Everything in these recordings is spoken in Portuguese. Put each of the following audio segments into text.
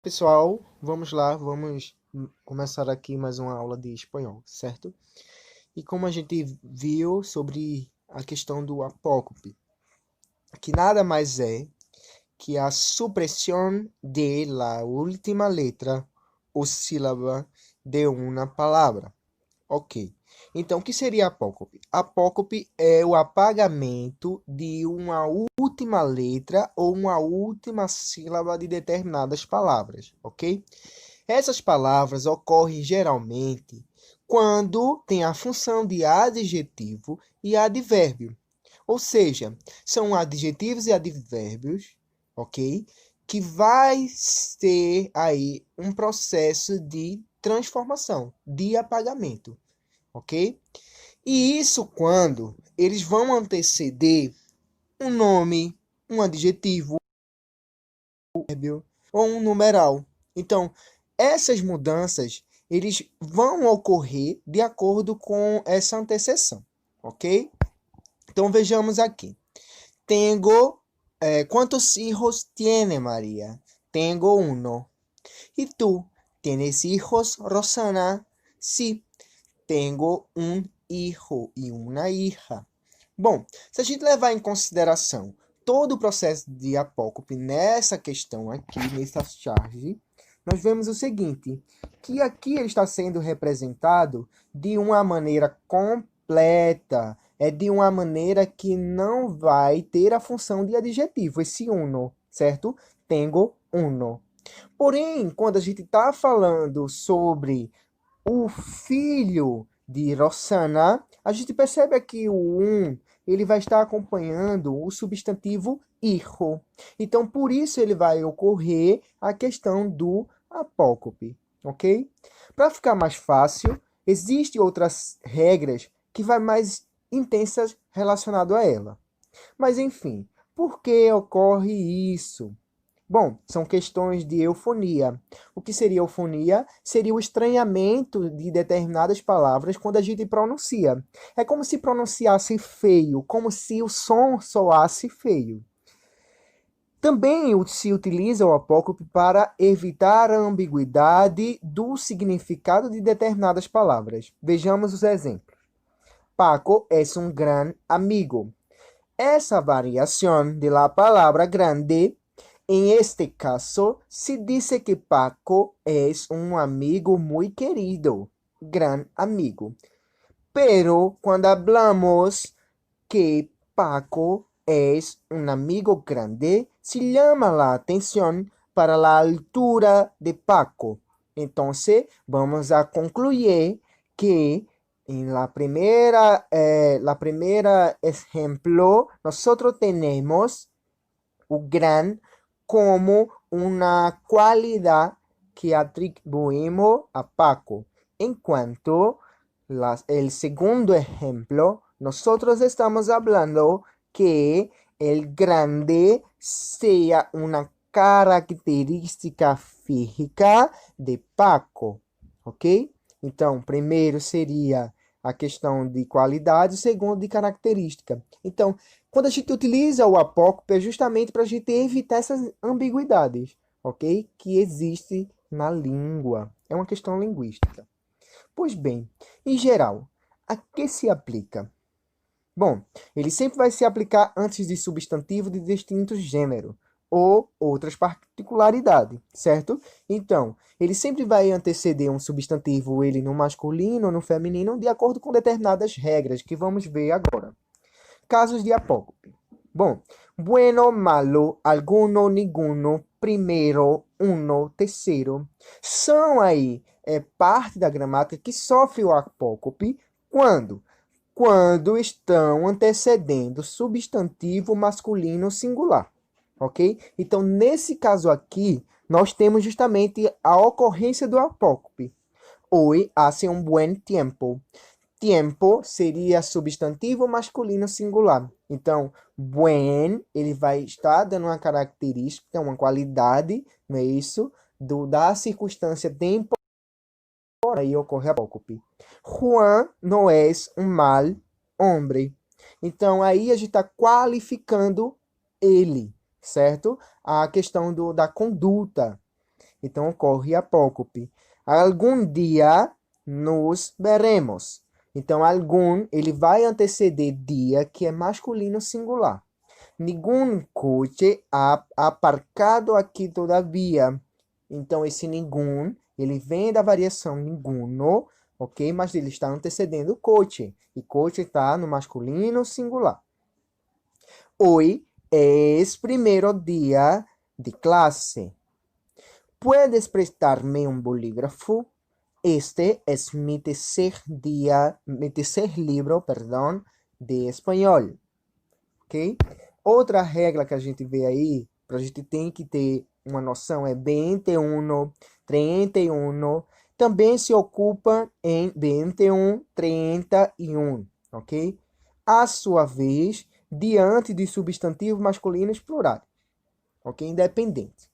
Pessoal, vamos lá, vamos começar aqui mais uma aula de espanhol, certo? E como a gente viu sobre a questão do apócope, que nada mais é que a supressão de la última letra ou sílaba de uma palavra. Ok. Então, o que seria apócope? Apócope é o apagamento de uma última letra ou uma última sílaba de determinadas palavras, ok? Essas palavras ocorrem geralmente quando tem a função de adjetivo e advérbio. Ou seja, são adjetivos e advérbios, ok? Que vai ter aí um processo de transformação, de apagamento, ok? E isso quando eles vão anteceder um nome, um adjetivo, um advérbio ou um numeral. Então, essas mudanças eles vão ocorrer de acordo com essa antecessão, ok? Então vejamos aqui. Tengo, ¿cuántos hijos tiene María? Tengo uno. ¿Y tú? ¿Tienes hijos, Rosana? Sí, tengo um hijo e uma hija. Bom, se a gente levar em consideração todo o processo de apócope nessa questão aqui, nessa charge, nós vemos o seguinte, que aqui ele está sendo representado de uma maneira completa, é de uma maneira que não vai ter a função de adjetivo, esse uno, certo? Tengo uno. Porém, quando a gente está falando sobre o filho de Rossana, a gente percebe aqui o ele vai estar acompanhando o substantivo hijo. Então, por isso ele vai ocorrer a questão do apócope, ok? Para ficar mais fácil, existem outras regras que vai mais intensas relacionado a ela. Mas enfim, por que ocorre isso? Bom, são questões de eufonia. O que seria eufonia? Seria o estranhamento de determinadas palavras quando a gente pronuncia. É como se pronunciasse feio, como se o som soasse feio. Também se utiliza o apócope para evitar a ambiguidade do significado de determinadas palavras. Vejamos os exemplos. Paco es un gran amigo. Essa variação de la palabra grande. En este caso, se dice que Paco es un amigo muy querido, gran amigo. Pero cuando hablamos que Paco es un amigo grande, se llama la atención para la altura de Paco. Entonces, vamos a concluir que en la primera ejemplo, nosotros tenemos o gran como una cualidad que atribuimos a Paco. En cuanto el segundo ejemplo, nosotros estamos hablando que el grande sea una característica física de Paco, ok? Então, primeiro seria a questão de qualidade, segundo de característica. Então, quando a gente utiliza o apócope é justamente para a gente evitar essas ambiguidades, ok? Que existe na língua. É uma questão linguística. Pois bem, em geral, a que se aplica? Bom, ele sempre vai se aplicar antes de substantivo de distinto gênero ou outras particularidades, certo? Então, ele sempre vai anteceder um substantivo, ele no masculino ou no feminino, de acordo com determinadas regras que vamos ver agora. Casos de apócope. Bom, bueno, malo, alguno, ninguno, primeiro, uno, terceiro, são aí parte da gramática que sofre o apócope quando? Quando estão antecedendo substantivo masculino singular, ok? Então, nesse caso aqui, nós temos justamente a ocorrência do apócope. Hoy hace un buen tiempo. Tiempo seria substantivo masculino singular. Então, buen, ele vai estar dando uma característica, uma qualidade, não é isso? Da circunstância temporal, aí ocorre a apócope. Juan não é um mal homem. Então, aí a gente está qualificando ele, certo? A questão da conduta. Então ocorre apócope. Algum dia nos veremos. Então algum, ele vai anteceder dia, que é masculino singular. Ningún coche ha aparcado aqui todavia. Então esse ningún, ele vem da variação ninguno, ok? Mas ele está antecedendo coche. E coche está no masculino singular. Hoy es primeiro dia de classe. ¿Puedes prestarme un bolígrafo? Este es mi tercer livro, de espanhol. Ok? Outra regra que a gente vê aí, para a gente tem que ter uma noção, é 21, 31. Também se ocupa em 21, 31, ok? A sua vez, diante de substantivos masculinos plurais, ok? Independente.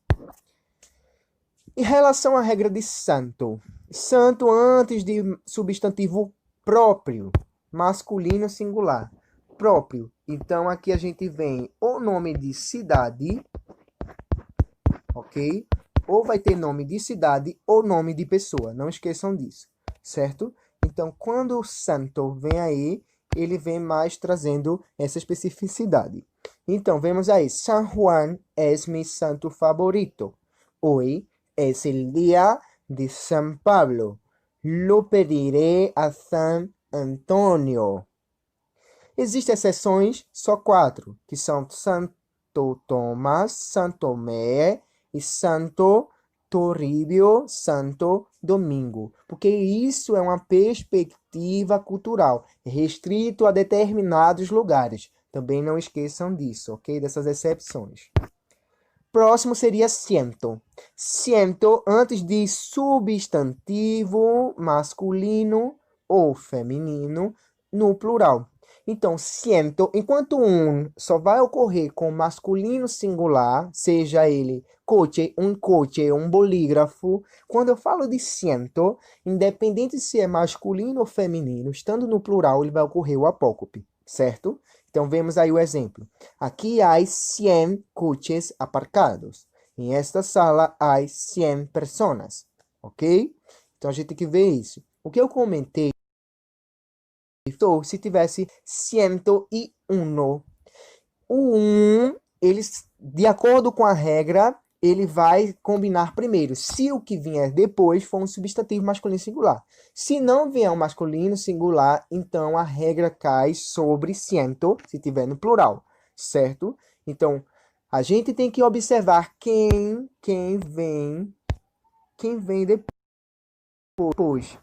Em relação à regra de santo, santo antes de substantivo próprio, masculino singular, próprio. Então aqui a gente vem o nome de cidade, ok? Ou vai ter nome de cidade ou nome de pessoa, não esqueçam disso, certo? Então quando o santo vem aí, ele vem mais trazendo essa especificidade. Então vemos aí, San Juan es mi santo favorito. Hoy es el día de San Pablo. Lo pediré a San Antonio. Existem exceções, só 4, que são Santo Tomás, Santo Tomé e Santo Toribio, Santo Domingo. Porque isso é uma perspectiva cultural, restrito a determinados lugares. Também não esqueçam disso, ok? Dessas exceções. Próximo seria ciento. Ciento antes de substantivo masculino ou feminino no plural. Então, ciento, enquanto um só vai ocorrer com masculino singular, seja ele coche, um bolígrafo. Quando eu falo de ciento, independente se é masculino ou feminino, estando no plural, ele vai ocorrer o apócope, certo? Então, vemos aí o exemplo. Aqui há 100 coches aparcados. Em esta sala há 100 pessoas, ok? Então, a gente tem que ver isso. O que eu comentei se tivesse 101. O 1, de acordo com a regra, ele vai combinar primeiro. Se o que vier depois for um substantivo masculino singular. Se não vier um masculino singular, então a regra cai sobre ciento, se tiver no plural, certo? Então, a gente tem que observar quem vem depois,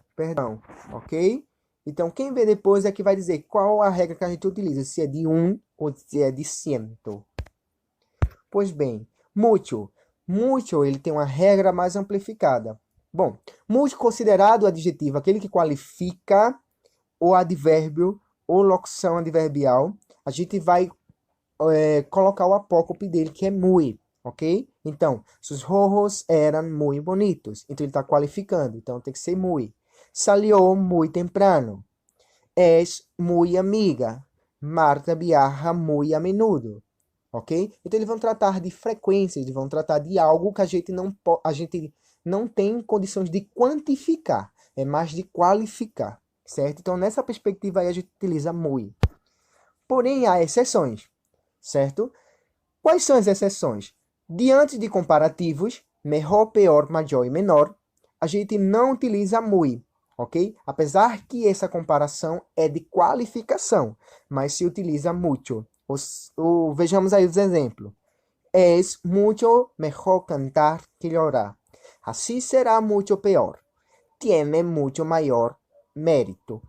ok? Então, quem vê depois é que vai dizer qual a regra que a gente utiliza, se é de um ou se é de ciento. Pois bem, mucho. Mucho, ele tem uma regra mais amplificada. Bom, mucho considerado adjetivo, aquele que qualifica o advérbio ou locução adverbial, a gente vai colocar o apócope dele, que é muy, ok? Então, sus ojos eran muy bonitos. Então, ele está qualificando, então tem que ser muy. Salió muy temprano. Es muy amiga. Marta viaja muy a menudo. Ok? Então, eles vão tratar de frequências, eles vão tratar de algo que a gente não tem condições de quantificar. É mais de qualificar, certo? Então, nessa perspectiva aí, a gente utiliza muy. Porém, há exceções, certo? Quais são as exceções? Diante de comparativos, mejor, peor, maior e menor, a gente não utiliza muy. Ok? Apesar que essa comparação é de qualificação, mas se utiliza mucho. Vejamos aí os exemplos. Es mucho mejor cantar que llorar. Así será mucho peor. Tiene mucho mayor mérito.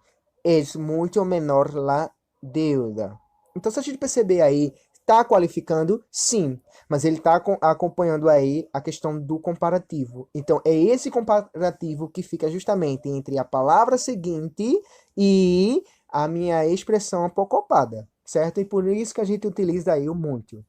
Es mucho menor la deuda. Então, se a gente perceber aí, está qualificando? Sim, mas ele está acompanhando aí a questão do comparativo. Então, é esse comparativo que fica justamente entre a palavra seguinte e a minha expressão apocopada, certo? E por isso que a gente utiliza aí o muito.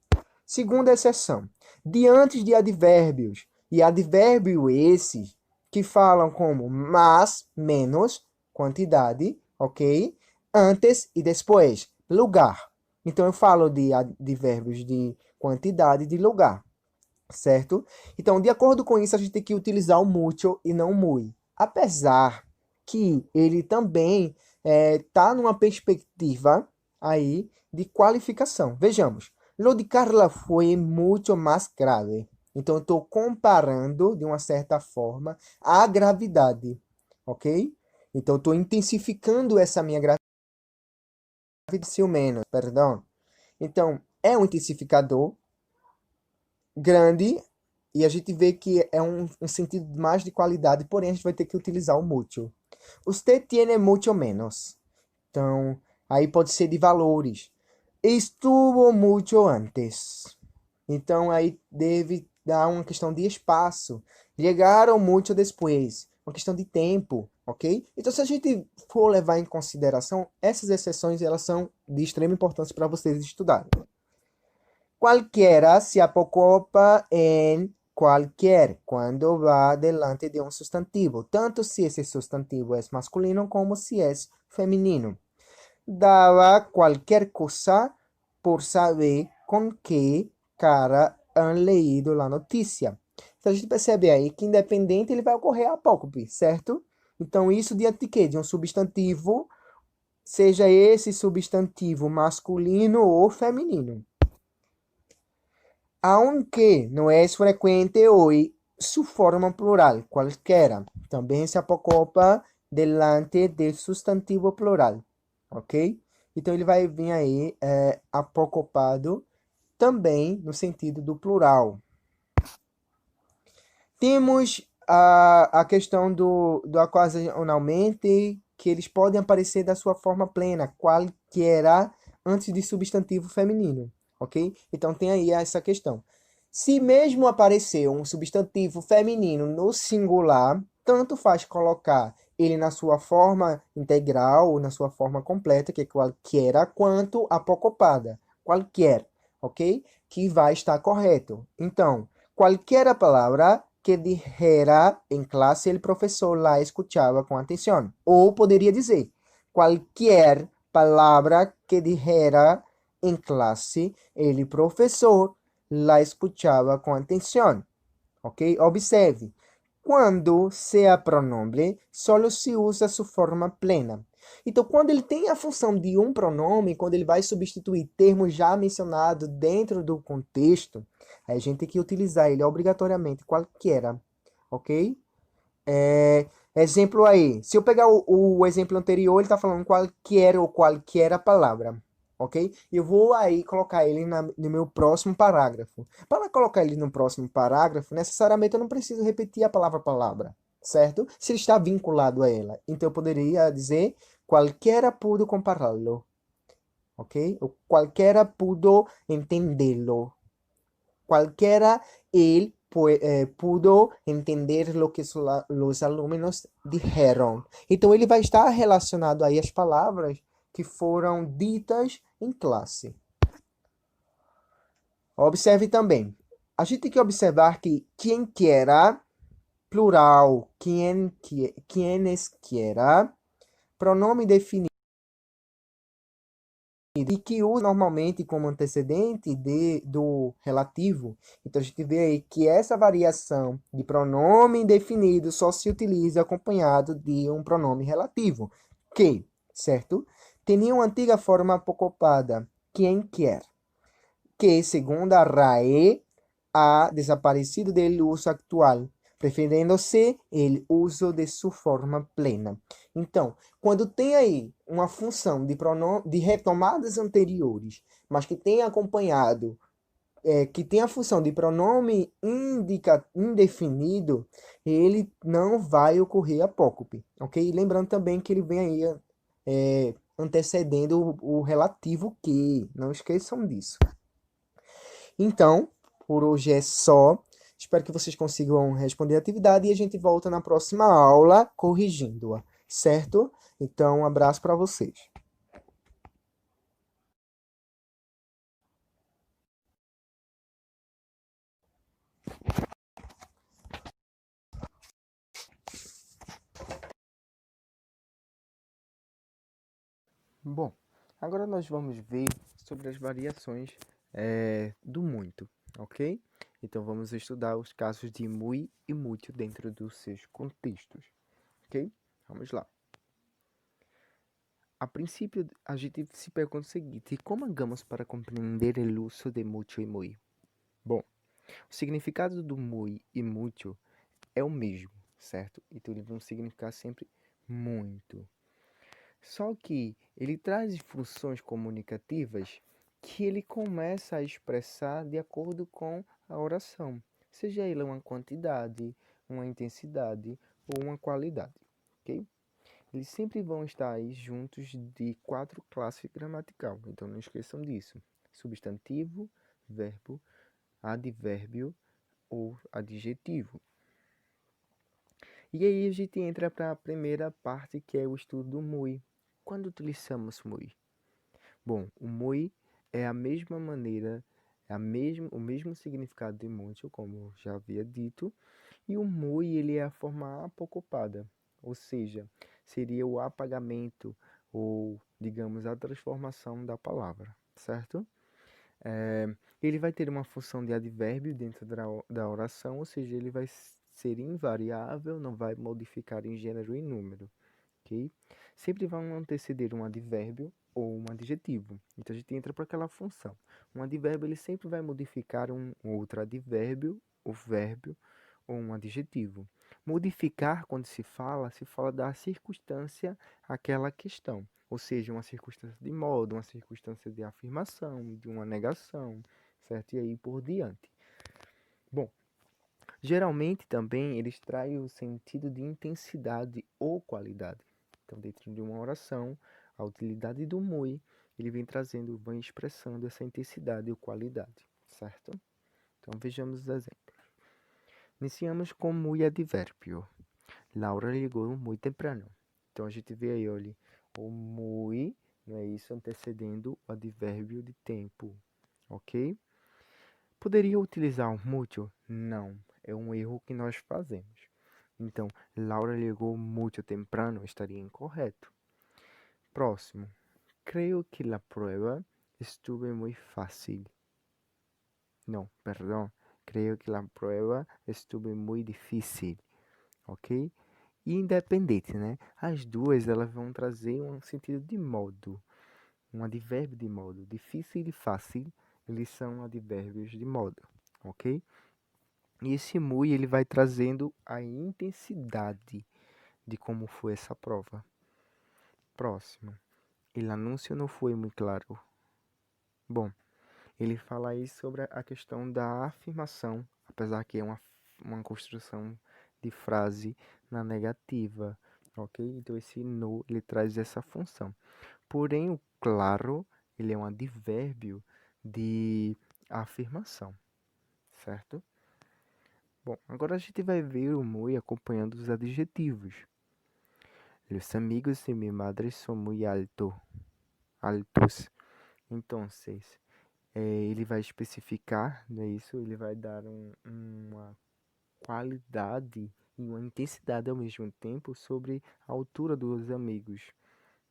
Segunda exceção, diante de advérbios, e advérbio esses que falam como mais, menos, quantidade, ok? Antes e depois, lugar. Então, eu falo de advérbios de quantidade e de lugar, certo? Então, de acordo com isso, a gente tem que utilizar o mucho e não muy. Apesar que ele também está numa perspectiva aí de qualificação. Vejamos, lo de Carla foi muito mais grave. Então, eu estou comparando, de uma certa forma, a gravidade, ok? Então, eu estou intensificando essa minha gravidade, se menos, perdão. Então, é um intensificador grande e a gente vê que é um sentido mais de qualidade, porém a gente vai ter que utilizar o mucho. Usted tiene mucho menos. Então, aí pode ser de valores. Estuvo mucho antes. Então, aí deve dar uma questão de espaço. Llegaram muito depois. Uma questão de tempo, ok? Então, se a gente for levar em consideração, essas exceções, elas são de extrema importância para vocês estudarem. Cualquiera se apocopa en cualquier cuando va delante de un sustantivo, tanto si ese sustantivo es masculino como si es femenino. Daba cualquier cosa por saber com que cara han leído la notícia. Então a gente percebe aí que independente ele vai ocorrer apócope, certo? Então isso diante de quê? De um substantivo, seja esse substantivo masculino ou feminino. Aunque no es frecuente hoy su forma plural, cualquiera, também se apocopa delante del sustantivo plural, ok? Então ele vai vir aí apocopado também no sentido do plural. Temos a questão do ocasionalmente, que eles podem aparecer da sua forma plena, qualquer, antes de substantivo feminino, ok? Então tem aí essa questão. Se mesmo aparecer um substantivo feminino no singular, tanto faz colocar ele na sua forma integral ou na sua forma completa, que é qualquer, quanto apocopada, qualquer, ok? Que vai estar correto. Então, qualquer palavra que dijera em classe, o professor la escuchaba com atenção. Ou poderia dizer, qualquer palavra que dijera em classe, o professor la escuchaba com atenção. Ok? Observe. Quando sea pronombre, solo se usa sua forma plena. Então, quando ele tem a função de um pronome, quando ele vai substituir termos já mencionados dentro do contexto, aí a gente tem que utilizar ele obrigatoriamente, qualquer, ok? Exemplo aí, se eu pegar o exemplo anterior, ele está falando qualquer ou qualquer palavra, ok? E eu vou aí colocar ele no meu próximo parágrafo. Para colocar ele no próximo parágrafo, necessariamente eu não preciso repetir a palavra, certo? Se ele está vinculado a ela. Então eu poderia dizer qualquer pudo compará-lo, ok? Ou qualquer pudo entendê-lo. Qualquer ele pudo entender o que os alunos dijeron. Então, ele vai estar relacionado aí às palavras que foram ditas em classe. Observe também. A gente tem que observar que quem quiera, plural, quienes quiera, pronome definido, e que usa normalmente como antecedente do relativo. Então, a gente vê aí que essa variação de pronome indefinido só se utiliza acompanhado de um pronome relativo, que, certo? Tinha uma antiga forma apocopada, quem quer, que, segundo a RAE, ha desaparecido do uso atual, preferindo-se o uso de sua forma plena. Então, quando tem aí uma função de retomadas anteriores, mas que tem acompanhado, que tem a função de pronome indefinido, ele não vai ocorrer apócope, ok? Lembrando também que ele vem aí antecedendo o relativo que, não esqueçam disso. Então, por hoje é só. Espero que vocês consigam responder a atividade e a gente volta na próxima aula corrigindo-a, certo? Então, um abraço para vocês. Bom, agora nós vamos ver sobre as variações do muito, ok? Então vamos estudar os casos de muy e mucho dentro dos seus contextos, ok? Vamos lá. A princípio, a gente se pergunta o seguinte: como hagamos para compreender o uso de mucho e muy? Bom, o significado do muy e mucho é o mesmo, certo? Então eles vão significar sempre muito. Só que ele traz funções comunicativas que ele começa a expressar de acordo com a oração, seja ela uma quantidade, uma intensidade ou uma qualidade, ok? Eles sempre vão estar aí juntos de 4 classes gramatical, então não esqueçam disso: substantivo, verbo, advérbio ou adjetivo. E aí a gente entra para a primeira parte, que é o estudo do muy. Quando utilizamos muy? Bom, o muy é a mesma maneira, o mesmo significado de mucho, como já havia dito, e o muy ele é a forma apocopada, ou seja, seria o apagamento ou, digamos, a transformação da palavra, certo? Ele vai ter uma função de advérbio dentro da oração, ou seja, ele vai ser invariável, não vai modificar em gênero e número, ok? Sempre vão anteceder um advérbio ou um adjetivo. Então a gente entra para aquela função. Um advérbio ele sempre vai modificar um outro advérbio, o verbo ou um adjetivo. Modificar, quando se fala da circunstância àquela questão, ou seja, uma circunstância de modo, uma circunstância de afirmação, de uma negação, certo? E aí por diante. Bom, geralmente também eles trazem o sentido de intensidade ou qualidade. Então, dentro de uma oração, a utilidade do muy, ele vem trazendo, vem expressando essa intensidade ou qualidade, certo? Então, vejamos os exemplos. Iniciamos com muy advérbio. Laura chegou muito temprano. Então, a gente vê aí, olha, o muy, não é isso, antecedendo o advérbio de tempo, ok? Poderia utilizar o mucho? Não, é um erro que nós fazemos. Então, Laura chegou muito temprano estaria incorreto. Próximo. Creo que la prueba estuvo muy fácil. No, perdón. Creo que la prueba estuvo muy difícil. Ok? E independente, né? As duas elas vão trazer um sentido de modo. Um advérbio de modo. Difícil e fácil, eles são advérbios de modo. Ok? E esse muy ele vai trazendo a intensidade de como foi essa prova. Próximo. El anúncio não foi muito claro. Bom, ele fala aí sobre a questão da afirmação, apesar que é uma construção de frase na negativa, ok? Então esse no, ele traz essa função. Porém, o claro, ele é um advérbio de afirmação, certo? Bom, agora a gente vai ver o muy acompanhando os adjetivos. Los amigos de mi madre son muy altos. Então, ele vai especificar, não é isso? Ele vai dar uma qualidade e uma intensidade ao mesmo tempo sobre a altura dos amigos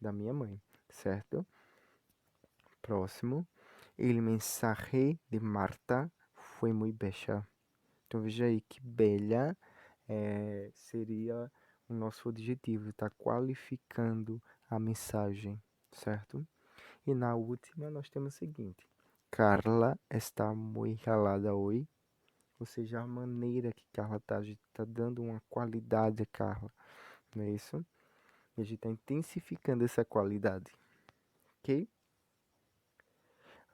da minha mãe, certo? Próximo. El mensaje de Marta foi muito bella. Então veja aí que bela seria o nosso adjetivo, está qualificando a mensagem, certo? E na última nós temos o seguinte: Carla está muito calada hoje. Ou seja, a maneira que Carla está, a gente está dando uma qualidade a Carla, não é isso? E a gente está intensificando essa qualidade, ok?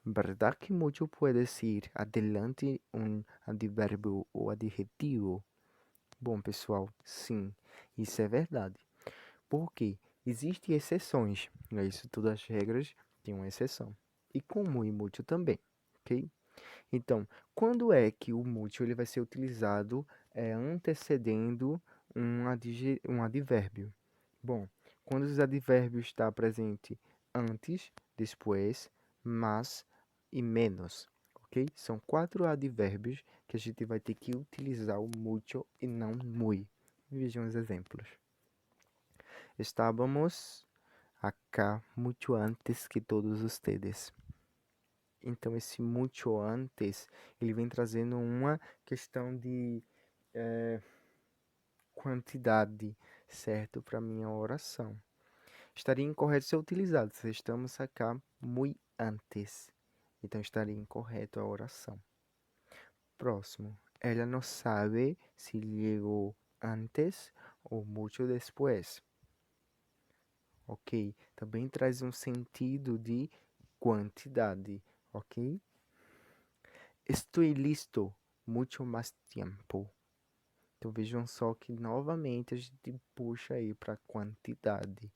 ¿Verdad que mucho puede ir adelante um advérbio ou adjetivo? Bom, pessoal, sim, isso é verdade. Por quê? Existem exceções, não é isso? Todas as regras têm uma exceção. E como e muito também, ok? Então, quando é que o mútil ele vai ser utilizado antecedendo um advérbio? Bom, quando os advérbios estão presentes antes, depois, mas e menos, ok? São 4 advérbios que a gente vai ter que utilizar o mucho e não muy. Vejam os exemplos. Estávamos acá muito antes que todos ustedes. Então, esse muito antes, ele vem trazendo uma questão de quantidade, certo? Para minha oração. Estaria incorreto ser utilizado se estamos acá muito antes. Então, estaria incorreto a oração. Próximo. Ela não sabe se chegou antes ou muito depois. Ok? Também traz um sentido de quantidade. Ok? Estou listo muito mais tempo. Então vejam só que novamente a gente puxa aí para quantidade,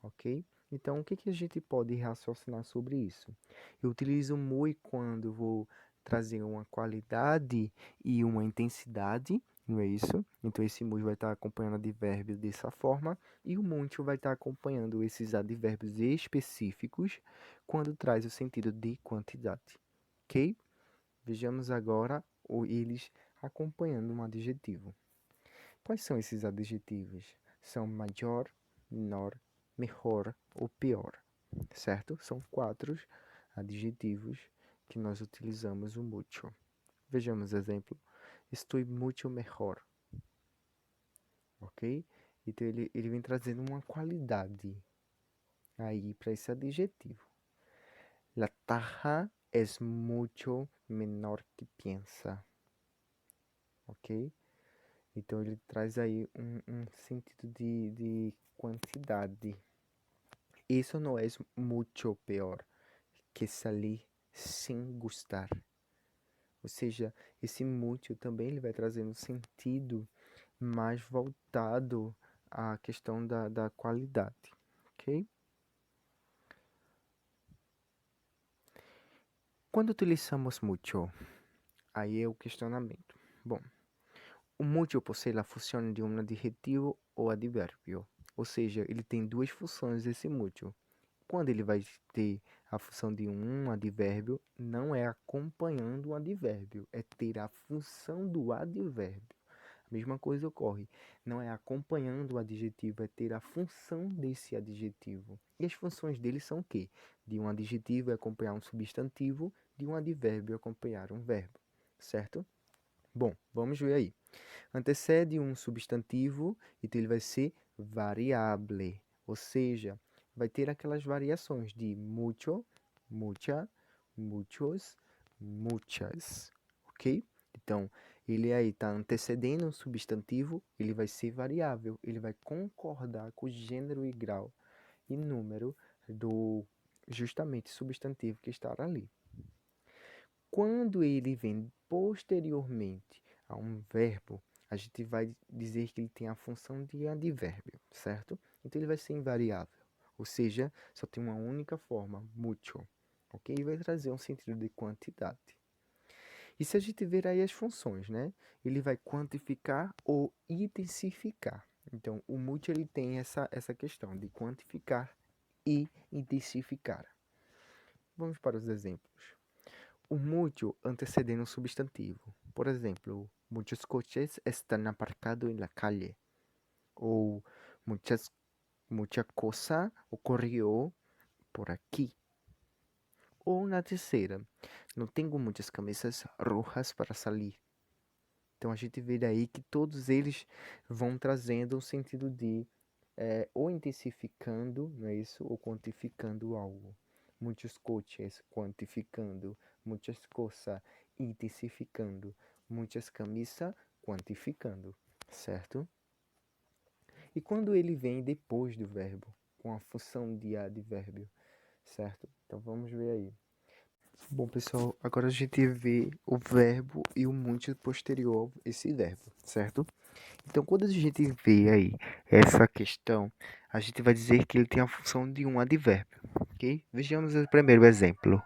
ok? Então o que que a gente pode raciocinar sobre isso? Eu utilizo muito quando vou trazer uma qualidade e uma intensidade, não é isso? Então esse muito vai estar acompanhando advérbios dessa forma e o muito vai estar acompanhando esses advérbios específicos quando traz o sentido de quantidade, ok? Vejamos agora eles acompanhando um adjetivo. Quais são esses adjetivos? São maior, menor, melhor ou pior, certo? São 4 adjetivos que nós utilizamos o muito. Vejamos exemplo. Estou muito melhor, ok? Então ele vem trazendo uma qualidade aí para esse adjetivo. La taja es mucho menor que piensa, ok? Então ele traz aí um sentido de quantidade. Isso não é muito pior que sair sem gostar. Ou seja, esse muito também ele vai trazer um sentido mais voltado à questão da qualidade, ok? Quando utilizamos muito, aí é o questionamento. Bom, o muito possui a função de um adjetivo ou advérbio, ou seja, ele tem duas funções esse muito. Quando ele vai ter a função de um advérbio, não é acompanhando o advérbio, é ter a função do advérbio. A mesma coisa ocorre, não é acompanhando o adjetivo, é ter a função desse adjetivo. E as funções dele são o quê? De um adjetivo é acompanhar um substantivo, de um advérbio é acompanhar um verbo, certo? Bom, vamos ver aí. Antecede um substantivo, então ele vai ser variável, ou seja, vai ter aquelas variações de mucho, mucha, muchos, muchas, ok? Então, ele aí está antecedendo um substantivo, ele vai ser variável, ele vai concordar com o gênero e grau e número do justamente substantivo que está ali. Quando ele vem posteriormente a um verbo, a gente vai dizer que ele tem a função de advérbio, certo? Então ele vai ser invariável, ou seja, só tem uma única forma, mucho, ok? E vai trazer um sentido de quantidade. E se a gente ver aí as funções, né? Ele vai quantificar ou intensificar. Então, o mucho ele tem essa questão de quantificar e intensificar. Vamos para os exemplos. O muito antecedendo um substantivo. Por exemplo, muitos coches estão aparcados em la calle. Ou muita coisa ocorreu por aqui. Ou na terceira, não tenho muitas camisas rojas para sair. Então a gente vê daí que todos eles vão trazendo um sentido de ou intensificando, não é isso, ou quantificando algo. Muitos coaches quantificando, muitas coisas intensificando, muitas camisas quantificando, certo? E quando ele vem depois do verbo, com a função de advérbio, certo? Então vamos ver aí. Bom, pessoal, agora a gente vê o verbo e o muito posterior a esse verbo, certo? Então, quando a gente vê aí essa questão, a gente vai dizer que ele tem a função de um advérbio, ok? Vejamos o primeiro exemplo.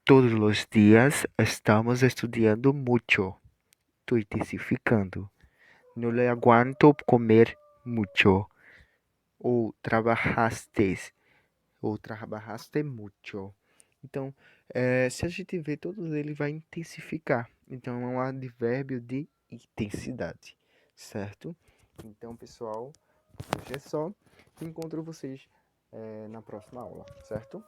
Todos os dias estamos estudando mucho. Estou intensificando. No le aguanto comer mucho. Ou trabajaste mucho. Então, se a gente vê todos eles, vai intensificar. Então, é um advérbio de intensidade, certo? Então, pessoal, hoje é só. Encontro vocês na próxima aula, certo?